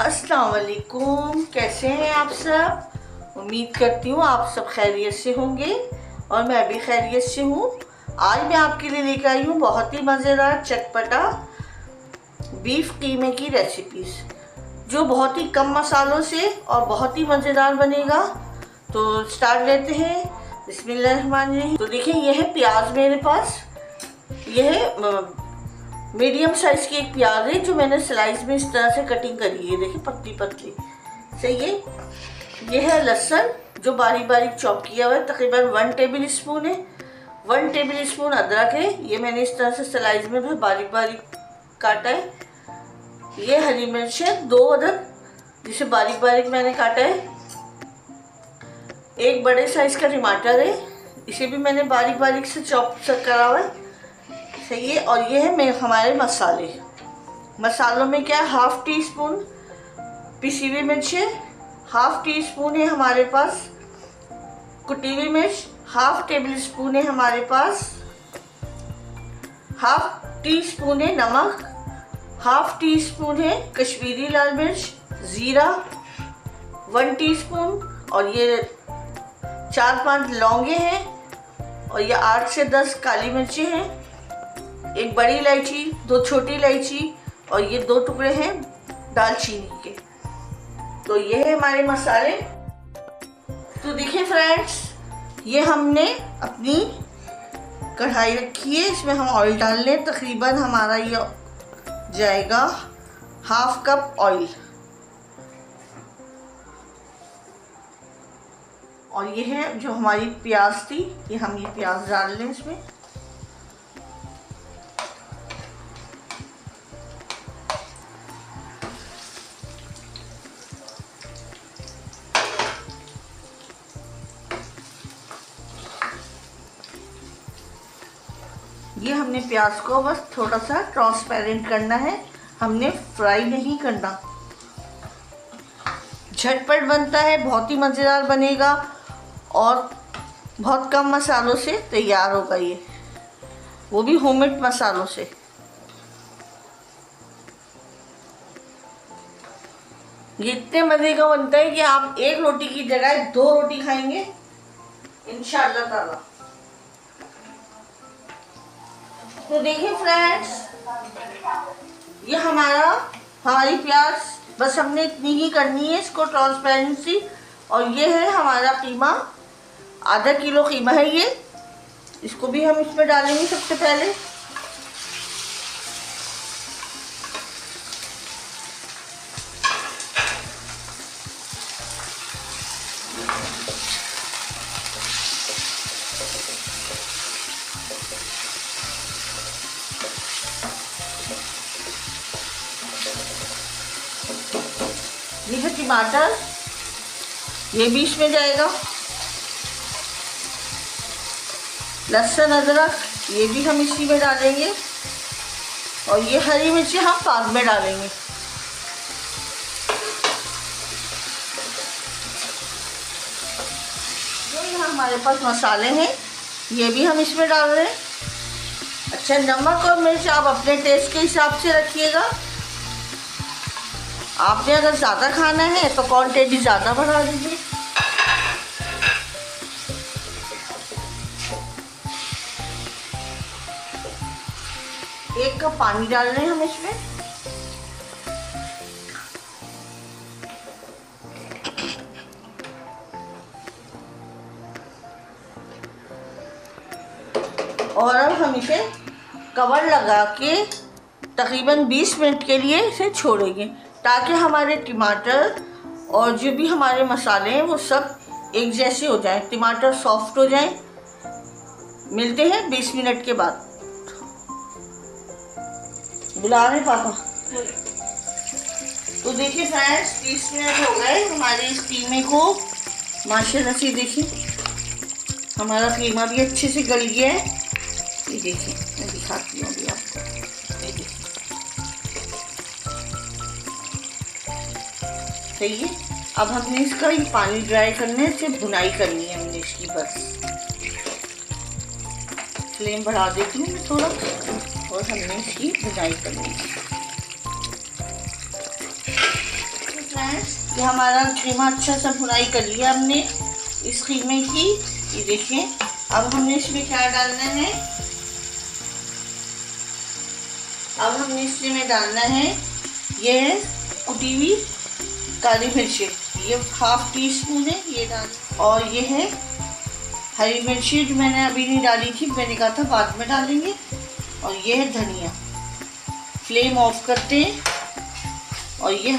अस्सलाम वालेकुम, कैसे हैं आप सब। उम्मीद करती हूँ आप सब खैरियत से होंगे और मैं भी खैरियत से हूँ। आज मैं आपके लिए लेकर आई हूँ बहुत ही मज़ेदार चटपटा बीफ कीमे की रेसिपीज़, जो बहुत ही कम मसालों से और बहुत ही मज़ेदार बनेगा। तो स्टार्ट लेते हैं। बिस्मिल्लाहिर्रहमानिर्रहीम। तो देखिए, यह है प्याज मेरे पास। यह है मीडियम साइज़ की एक प्याज है जो मैंने स्लाइस में इस तरह से कटिंग करी है। देखिए, पतली पतली सही है। यह है लहसुन जो बारीक बारीक चॉप किया हुआ है, तकरीबन 1 टेबल स्पून है। 1 टेबल स्पून अदरक है, ये मैंने इस तरह से स्लाइस में भी बारीक बारीक काटा है। ये हरी मिर्च है 2 अदद, जिसे बारीक बारीक मैंने काटा है। एक बड़े साइज़ का टमाटर है, इसे भी मैंने बारीक बारीक से चॉप करा हुआ है, सही है। और ये है हमारे मसालों में क्या है, 1/2 टी स्पून पिसी हुई मिर्च है, 1/2 टी स्पून है हमारे पास कुटी हुई मिर्च, 1/2 टेबल स्पून है हमारे पास 1/2 टी स्पून है नमक, 1/2 टी स्पून है कश्मीरी लाल मिर्च, ज़ीरा 1 टीस्पून, और ये 4-5 लौंगे हैं, और ये 8 से 10 काली मिर्चें हैं, एक बड़ी इलायची, 2 छोटी इलायची, और ये 2 टुकड़े हैं दालचीनी के। तो ये है हमारे मसाले। तो देखिए फ्रेंड्स, ये हमने अपनी कढ़ाई रखी है, इसमें हम ऑयल डाल लें। तकरीबन हमारा ये जाएगा 1/2 कप ऑयल। और ये है जो हमारी प्याज थी, ये हम ये प्याज डाल लें इसमें। ये हमने प्याज को बस थोड़ा सा ट्रांसपेरेंट करना है, हमने फ्राई नहीं करना। झटपट बनता है, बहुत ही मज़ेदार बनेगा और बहुत कम मसालों से तैयार होगा ये, वो भी होममेड मसालों से। ये इतने मज़े का बनता है कि आप 1 रोटी की जगह 2 रोटी खाएंगे इंशाअल्लाह ताला। तो देखिए फ्रेंड्स, ये हमारी प्याज बस हमने इतनी ही करनी है इसको ट्रांसपेरेंसी। और ये है हमारा कीमा, आधा किलो कीमा है ये, इसको भी हम इसमें डालेंगे सबसे पहले। ये है टमाटर, ये भी इसमें जाएगा। लहसुन अदरक, ये भी हम इसी में डालेंगे। और ये हरी मिर्ची हम बाद में डालेंगे। जो यहाँ हमारे पास मसाले हैं, ये भी हम इसमें डाल रहे हैं। अच्छा, नमक और मिर्च आप अपने टेस्ट के हिसाब से रखिएगा। आपने अगर ज़्यादा खाना है तो क्वांटिटी ज़्यादा बढ़ा दीजिए। एक कप पानी डाल रहे हैं हम इसमें। और अब हम इसे कवर लगा के तकरीबन 20 मिनट के लिए इसे छोड़ेंगे, ताकि हमारे टमाटर और जो भी हमारे मसाले हैं वो सब एक जैसे हो जाएं, टमाटर सॉफ्ट हो जाएं। मिलते हैं 20 मिनट के बाद। बुला रहे पापा। तो देखिए फ्रेंड्स, 20 मिनट हो गए हमारे इस कीमे को। माशाल्लाह से देखिए, हमारा कीमा भी अच्छे से गल गया है। ये देखिए, मैं दिखाती हूँ अभी आपको। ये देखिए, सही है। अब हमने इसका ये पानी ड्राई करने से भुनाई करनी है हमने इसकी। बस फ्लेम बढ़ा देती हूँ मैं थोड़ा, और हमने इसकी भुनाई करनी है। फ्रेंड्स, ये हमारा कीमा अच्छा सा भुनाई कर लिया हमने इस कीमे की। ये देखिए, अब हमने इसमें क्या डालना है, अब हमने इसमें डालना है ये है कुटी हुई काली मिर्ची, ये 1/2 टीस्पून है ये डाल, और ये है हरी मिर्ची जो मैंने अभी नहीं डाली थी, मैंने कहा था बाद में डालेंगे, और ये है धनिया। फ्लेम ऑफ करते हैं और ये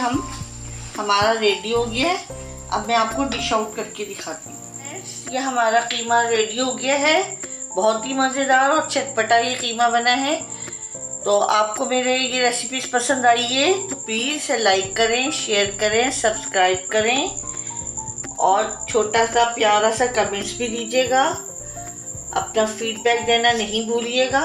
हमारा रेडी हो गया है। अब मैं आपको डिश आउट करके दिखाती हूँ। ये हमारा कीमा रेडी हो गया है, बहुत ही मज़ेदार और चटपटा ये कीमा बना है। तो आपको मेरे ये रेसिपीज पसंद आई है तो प्लीज़ लाइक करें, शेयर करें, सब्सक्राइब करें और छोटा सा प्यारा सा कमेंट्स भी दीजिएगा। अपना फीडबैक देना नहीं भूलिएगा।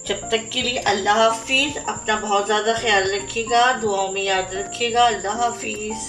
जब तक के लिए अल्लाह हाफिज़। अपना बहुत ज़्यादा ख्याल रखिएगा, दुआओं में याद रखिएगा। अल्लाह हाफिज़।